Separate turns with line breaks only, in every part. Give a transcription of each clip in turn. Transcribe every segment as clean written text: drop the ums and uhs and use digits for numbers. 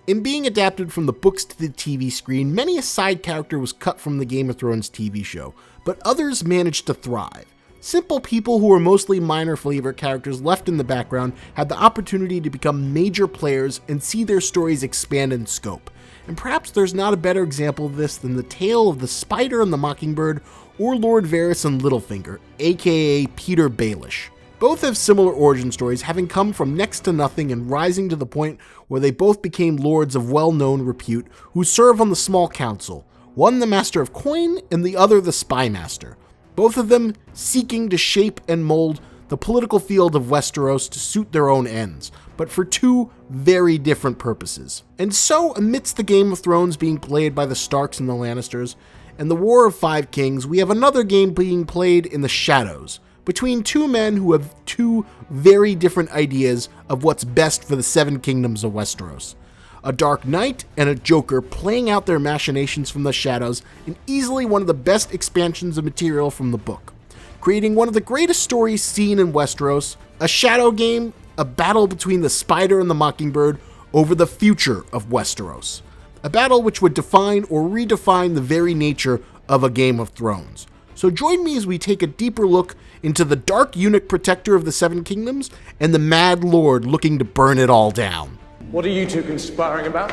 In being adapted from the books to the TV screen, many a side character was cut from the Game of Thrones TV show, but others managed to thrive. Simple people who were mostly minor flavor characters left in the background had the opportunity to become major players and see their stories expand in scope. And perhaps there's not a better example of this than the tale of the Spider and the Mockingbird, or Lord Varys and Littlefinger, aka Petyr Baelish. Both have similar origin stories, having come from next to nothing and rising to the point where they both became lords of well-known repute who serve on the small council, one the Master of Coin and the other the Spy Master, both of them seeking to shape and mold the political field of Westeros to suit their own ends, but for two very different purposes. And so, amidst the Game of Thrones being played by the Starks and the Lannisters, and the War of Five Kings, we have another game being played in the shadows, between two men who have two very different ideas of what's best for the Seven Kingdoms of Westeros. A Dark Knight and a Joker playing out their machinations from the shadows in easily one of the best expansions of material from the book, creating one of the greatest stories seen in Westeros, a shadow game, a battle between the Spider and the Mockingbird over the future of Westeros. A battle which would define or redefine the very nature of a Game of Thrones. So join me as we take a deeper look into the dark eunuch protector of the Seven Kingdoms and the mad lord looking to burn it all down.
What are you two conspiring about?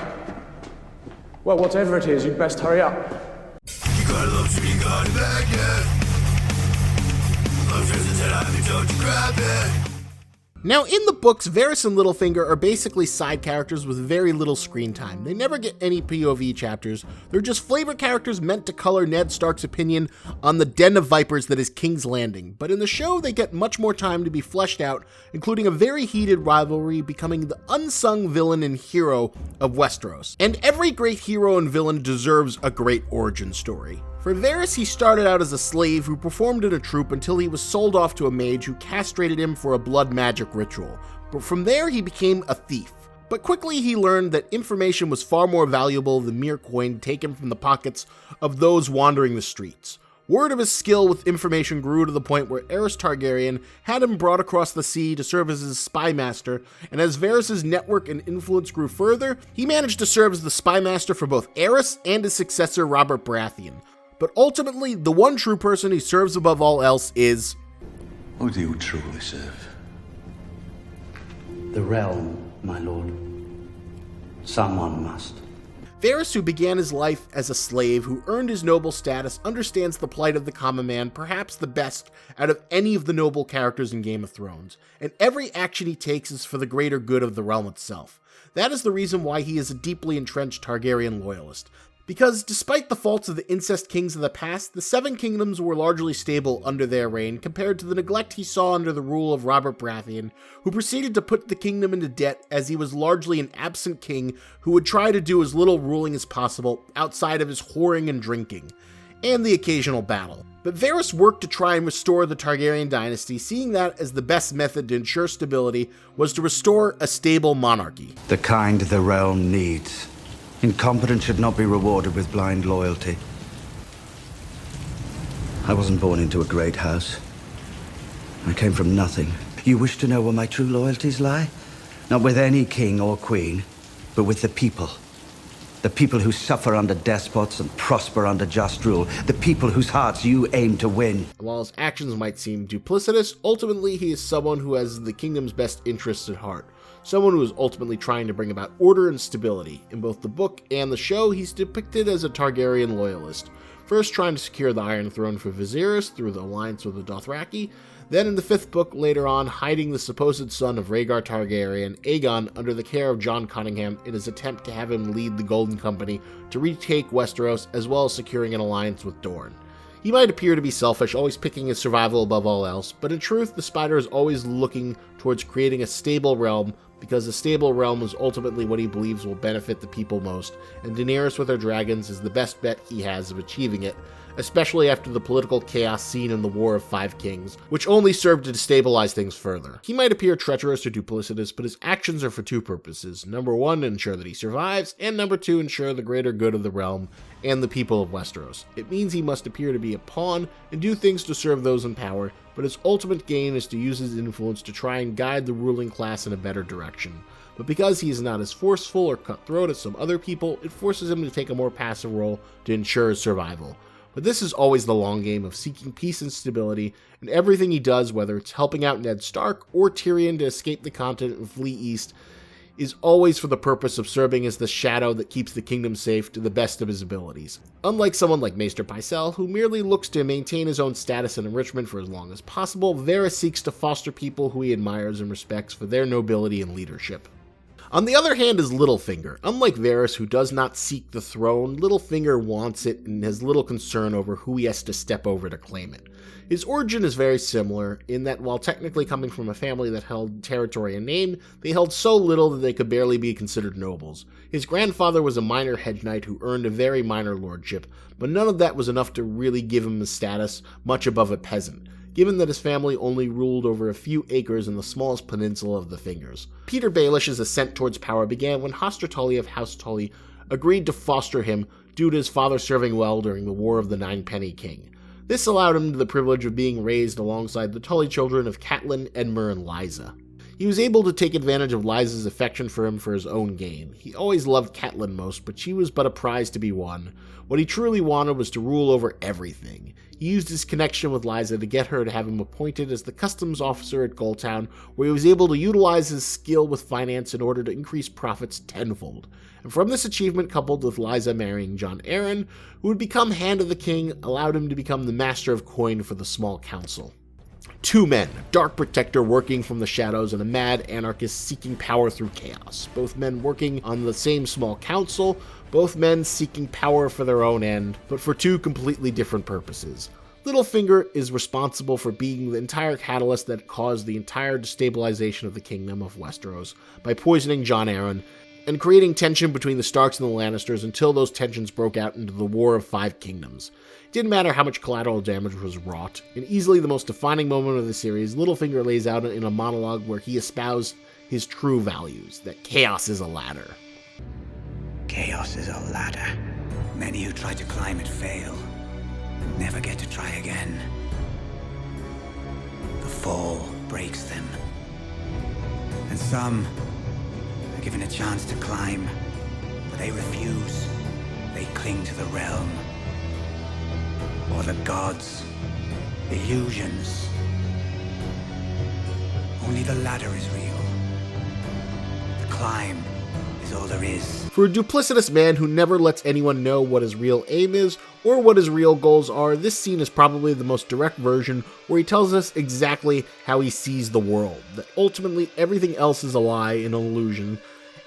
Well, whatever it is, you'd best hurry up.
You gotta love to be gone back yet. Love is a 10 out of don't you grab it.
Now, in the books, Varys and Littlefinger are basically side characters with very little screen time. They never get any POV chapters. They're just flavor characters meant to color Ned Stark's opinion on the den of vipers that is King's Landing. But in the show, they get much more time to be fleshed out, including a very heated rivalry, becoming the unsung villain and hero of Westeros. And every great hero and villain deserves a great origin story. For Varys, he started out as a slave who performed in a troupe until he was sold off to a mage who castrated him for a blood magic ritual. But from there, he became a thief. But quickly he learned that information was far more valuable than mere coin taken from the pockets of those wandering the streets. Word of his skill with information grew to the point where Loras Targaryen had him brought across the sea to serve as his spy master, and as Varys' network and influence grew further, he managed to serve as the spy master for both Loras and his successor Robert Baratheon. But ultimately, the one true person he serves above all else is...
Who do you truly serve?
The realm, my lord. Someone must.
Varys, who began his life as a slave, who earned his noble status, understands the plight of the common man perhaps the best out of any of the noble characters in Game of Thrones, and every action he takes is for the greater good of the realm itself. That is the reason why he is a deeply entrenched Targaryen loyalist. Because despite the faults of the incest kings of the past, the Seven Kingdoms were largely stable under their reign compared to the neglect he saw under the rule of Robert Baratheon, who proceeded to put the kingdom into debt as he was largely an absent king who would try to do as little ruling as possible outside of his whoring and drinking, and the occasional battle. But Varys worked to try and restore the Targaryen dynasty, seeing that as the best method to ensure stability was to restore a stable monarchy.
The kind the realm needs. Incompetence should not be rewarded with blind loyalty. I wasn't born into a great house. I came from nothing. You wish to know where my true loyalties lie? Not with any king or queen, but with the people. The people who suffer under despots and prosper under just rule. The people whose hearts you aim to win.
While his actions might seem duplicitous, ultimately he is someone who has the kingdom's best interests at heart. Someone who is ultimately trying to bring about order and stability. In both the book and the show, he's depicted as a Targaryen loyalist, first trying to secure the Iron Throne for Viserys through the alliance with the Dothraki, then in the fifth book later on hiding the supposed son of Rhaegar Targaryen, Aegon, under the care of Jon Cunningham in his attempt to have him lead the Golden Company to retake Westeros, as well as securing an alliance with Dorne. He might appear to be selfish, always picking his survival above all else, but in truth, the Spider is always looking towards creating a stable realm, because a stable realm is ultimately what he believes will benefit the people most, and Daenerys with her dragons is the best bet he has of achieving it, especially after the political chaos seen in the War of Five Kings, which only served to destabilize things further. He might appear treacherous or duplicitous, but his actions are for two purposes. Number one, ensure that he survives, and number two, ensure the greater good of the realm and the people of Westeros. It means he must appear to be a pawn and do things to serve those in power, but his ultimate gain is to use his influence to try and guide the ruling class in a better direction. but because he is not as forceful or cutthroat as some other people, it forces him to take a more passive role to ensure his survival. But this is always the long game of seeking peace and stability, and everything he does, whether it's helping out Ned Stark or Tyrion to escape the continent and flee east, is always for the purpose of serving as the shadow that keeps the kingdom safe to the best of his abilities. Unlike someone like Maester Pycelle, who merely looks to maintain his own status and enrichment for as long as possible, Varys seeks to foster people who he admires and respects for their nobility and leadership. On the other hand is Littlefinger. Unlike Varys, who does not seek the throne, Littlefinger wants it and has little concern over who he has to step over to claim it. His origin is very similar, in that while technically coming from a family that held territory and name, they held so little that they could barely be considered nobles. His grandfather was a minor hedge knight who earned a very minor lordship, but none of that was enough to really give him a status much above a peasant, given that his family only ruled over a few acres in the smallest peninsula of the Fingers. Petyr Baelish's ascent towards power began when Hoster Tully of House Tully agreed to foster him due to his father serving well during the War of the Ninepenny King. This allowed him the privilege of being raised alongside the Tully children of Catelyn, Edmure, and Lysa. He was able to take advantage of Lysa's affection for him for his own gain. He always loved Catelyn most, but she was but a prize to be won. What he truly wanted was to rule over everything. He used his connection with Lysa to get her to have him appointed as the customs officer at Goldtown, where he was able to utilize his skill with finance in order to increase profits tenfold. And from this achievement, coupled with Lysa marrying Jon Arryn, who would become Hand of the King, allowed him to become the Master of Coin for the Small Council. Two men, a dark protector working from the shadows and a mad anarchist seeking power through chaos. Both men working on the same small council, both men seeking power for their own end, but for two completely different purposes. Littlefinger is responsible for being the entire catalyst that caused the entire destabilization of the kingdom of Westeros by poisoning Jon Arryn and creating tension between the Starks and the Lannisters until those tensions broke out into the War of Five Kingdoms. It didn't matter how much collateral damage was wrought. In easily the most defining moment of the series, Littlefinger lays out in a monologue where he espoused his true values, that chaos is a ladder.
Chaos is a ladder. Many who try to climb it fail, and never get to try again. The fall breaks them, and some are given a chance to climb, but they refuse. They cling to the realm, or the gods, illusions. Only the ladder is real. The climb is all there is.
For a duplicitous man who never lets anyone know what his real aim is or what his real goals are, this scene is probably the most direct version where he tells us exactly how he sees the world, that ultimately everything else is a lie, an illusion,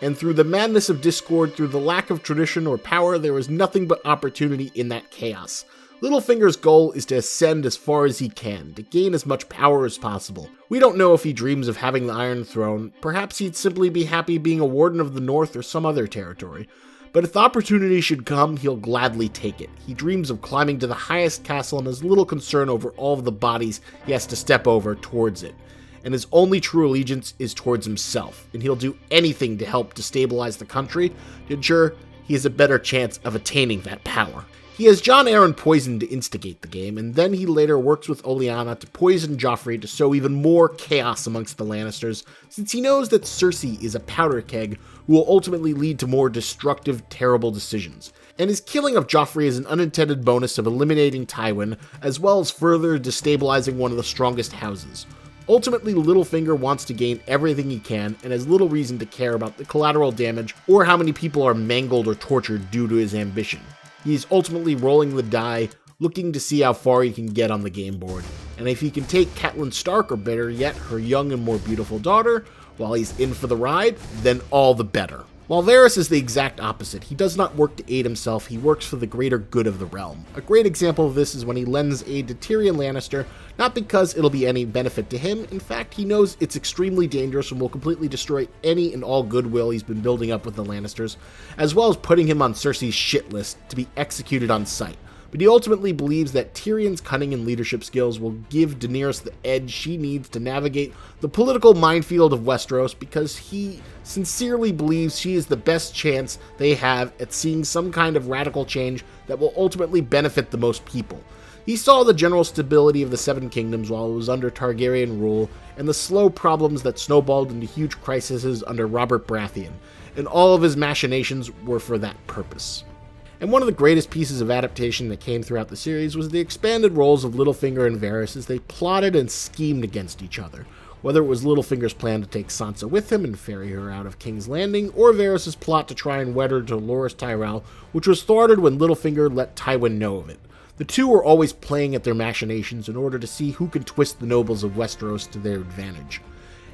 and through the madness of discord, through the lack of tradition or power, there is nothing but opportunity in that chaos. Littlefinger's goal is to ascend as far as he can, to gain as much power as possible. We don't know if he dreams of having the Iron Throne. Perhaps he'd simply be happy being a Warden of the North or some other territory. But if the opportunity should come, he'll gladly take it. He dreams of climbing to the highest castle and has little concern over all of the bodies he has to step over towards it. And his only true allegiance is towards himself, and he'll do anything to help destabilize the country to ensure he has a better chance of attaining that power. He has Jon Arryn poisoned to instigate the game, and then he later works with Olenna to poison Joffrey to sow even more chaos amongst the Lannisters, since he knows that Cersei is a powder keg who will ultimately lead to more destructive, terrible decisions. And his killing of Joffrey is an unintended bonus of eliminating Tywin, as well as further destabilizing one of the strongest houses. Ultimately, Littlefinger wants to gain everything he can and has little reason to care about the collateral damage or how many people are mangled or tortured due to his ambition. He's ultimately rolling the die, looking to see how far he can get on the game board. And if he can take Catelyn Stark, or better yet, her young and more beautiful daughter, while he's in for the ride, then all the better. While Varys is the exact opposite. He does not work to aid himself, he works for the greater good of the realm. A great example of this is when he lends aid to Tyrion Lannister, not because it'll be any benefit to him. In fact, he knows it's extremely dangerous and will completely destroy any and all goodwill he's been building up with the Lannisters, as well as putting him on Cersei's shit list to be executed on sight. But he ultimately believes that Tyrion's cunning and leadership skills will give Daenerys the edge she needs to navigate the political minefield of Westeros, because he sincerely believes she is the best chance they have at seeing some kind of radical change that will ultimately benefit the most people. He saw the general stability of the Seven Kingdoms while it was under Targaryen rule, and the slow problems that snowballed into huge crises under Robert Baratheon, and all of his machinations were for that purpose. And one of the greatest pieces of adaptation that came throughout the series was the expanded roles of Littlefinger and Varys as they plotted and schemed against each other, whether it was Littlefinger's plan to take Sansa with him and ferry her out of King's Landing, or Varys' plot to try and wed her to Loras Tyrell, which was thwarted when Littlefinger let Tywin know of it. The two were always playing at their machinations in order to see who could twist the nobles of Westeros to their advantage.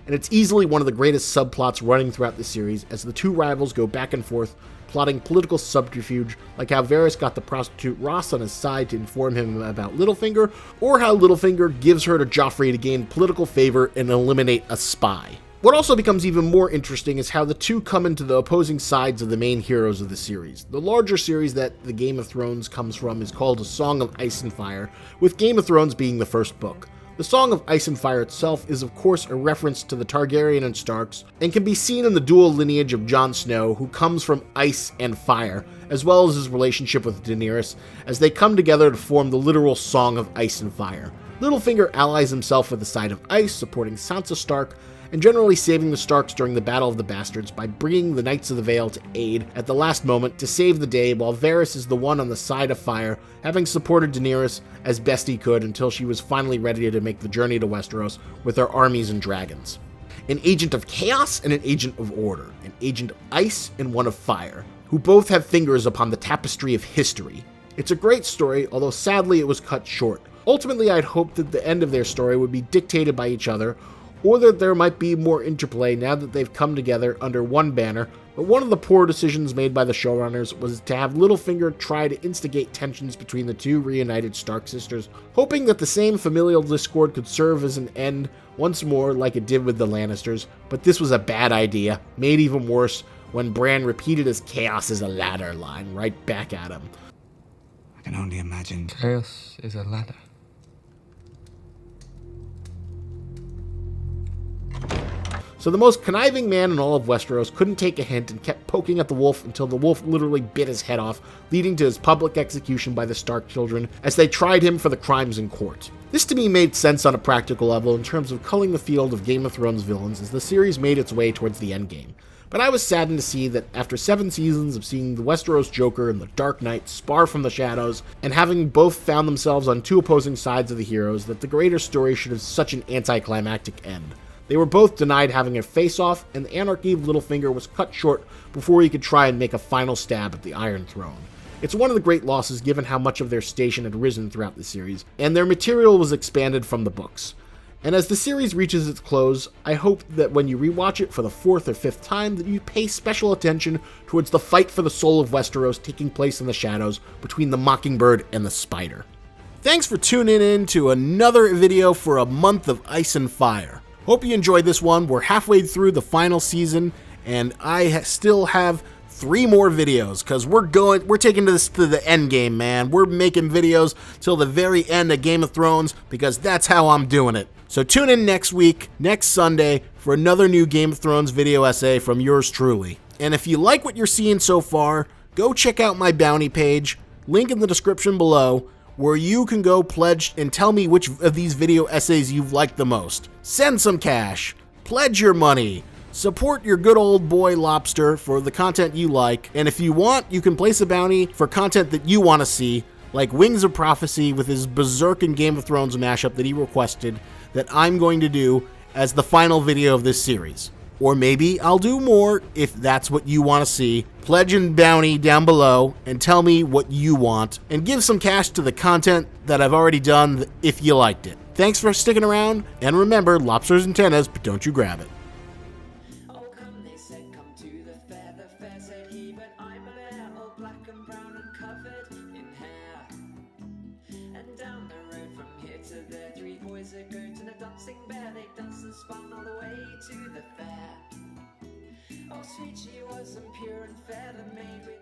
And it's easily one of the greatest subplots running throughout the series as the two rivals go back and forth, plotting political subterfuge, like how Varys got the prostitute Ross on his side to inform him about Littlefinger, or how Littlefinger gives her to Joffrey to gain political favor and eliminate a spy. What also becomes even more interesting is how the two come into the opposing sides of the main heroes of the series. The larger series that the Game of Thrones comes from is called A Song of Ice and Fire, with Game of Thrones being the first book. The Song of Ice and Fire itself is of course a reference to the Targaryen and Starks, and can be seen in the dual lineage of Jon Snow, who comes from ice and fire, as well as his relationship with Daenerys, as they come together to form the literal Song of Ice and Fire. Littlefinger allies himself with the side of ice, supporting Sansa Stark, and generally saving the Starks during the Battle of the Bastards by bringing the Knights of the Vale to aid at the last moment to save the day, while Varys is the one on the side of fire, having supported Daenerys as best he could until she was finally ready to make the journey to Westeros with her armies and dragons. An agent of chaos and an agent of order, an agent of ice and one of fire, who both have fingers upon the tapestry of history. It's a great story, although sadly it was cut short. Ultimately, I'd hoped that the end of their story would be dictated by each other, or that there might be more interplay now that they've come together under one banner, but one of the poor decisions made by the showrunners was to have Littlefinger try to instigate tensions between the two reunited Stark sisters, hoping that the same familial discord could serve as an end once more like it did with the Lannisters, but this was a bad idea, made even worse when Bran repeated his "chaos is a ladder" line right back at him.
I can only imagine.
Chaos is a ladder.
So the most conniving man in all of Westeros couldn't take a hint and kept poking at the wolf until the wolf literally bit his head off, leading to his public execution by the Stark children as they tried him for the crimes in court. This to me made sense on a practical level in terms of culling the field of Game of Thrones villains as the series made its way towards the endgame. But I was saddened to see that after 7 seasons of seeing the Westeros Joker and the Dark Knight spar from the shadows, and having both found themselves on two opposing sides of the heroes, that the greater story should have such an anticlimactic end. They were both denied having a face-off, and the anarchy of Littlefinger was cut short before he could try and make a final stab at the Iron Throne. It's one of the great losses given how much of their station had risen throughout the series, and their material was expanded from the books. And as the series reaches its close, I hope that when you rewatch it for the 4th or 5th time, that you pay special attention towards the fight for the soul of Westeros taking place in the shadows between the Mockingbird and the Spider. Thanks for tuning in to another video for a month of Ice and Fire. Hope you enjoyed this one. We're halfway through the final season, and I still have 3 more videos because we're taking this to the end game, man. We're making videos till the very end of Game of Thrones because that's how I'm doing it. So tune in next week, next Sunday, for another new Game of Thrones video essay from yours truly. And if you like what you're seeing so far, go check out my bounty page, link in the description below, where you can go pledge and tell me which of these video essays you've liked the most. Send some cash, pledge your money, support your good old boy Lobster for the content you like, and if you want, you can place a bounty for content that you want to see, like Wings of Prophecy with his Berserk and Game of Thrones mashup that he requested, that I'm going to do as the final video of this series. Or maybe I'll do more if that's what you want to see. Pledge and bounty down below and tell me what you want, and give some cash to the content that I've already done if you liked it. Thanks for sticking around, and remember, lobsters and tennis, but don't you grab it.
Oh, come, they said, come to the fair said he, but I'm there, all black and brown and covered in hair. And down the road from here to there, 3 boys are going to the dancing bear. They dance and spun all the way to the fair. Oh, sweet, she wasn't pure and fair, the maid with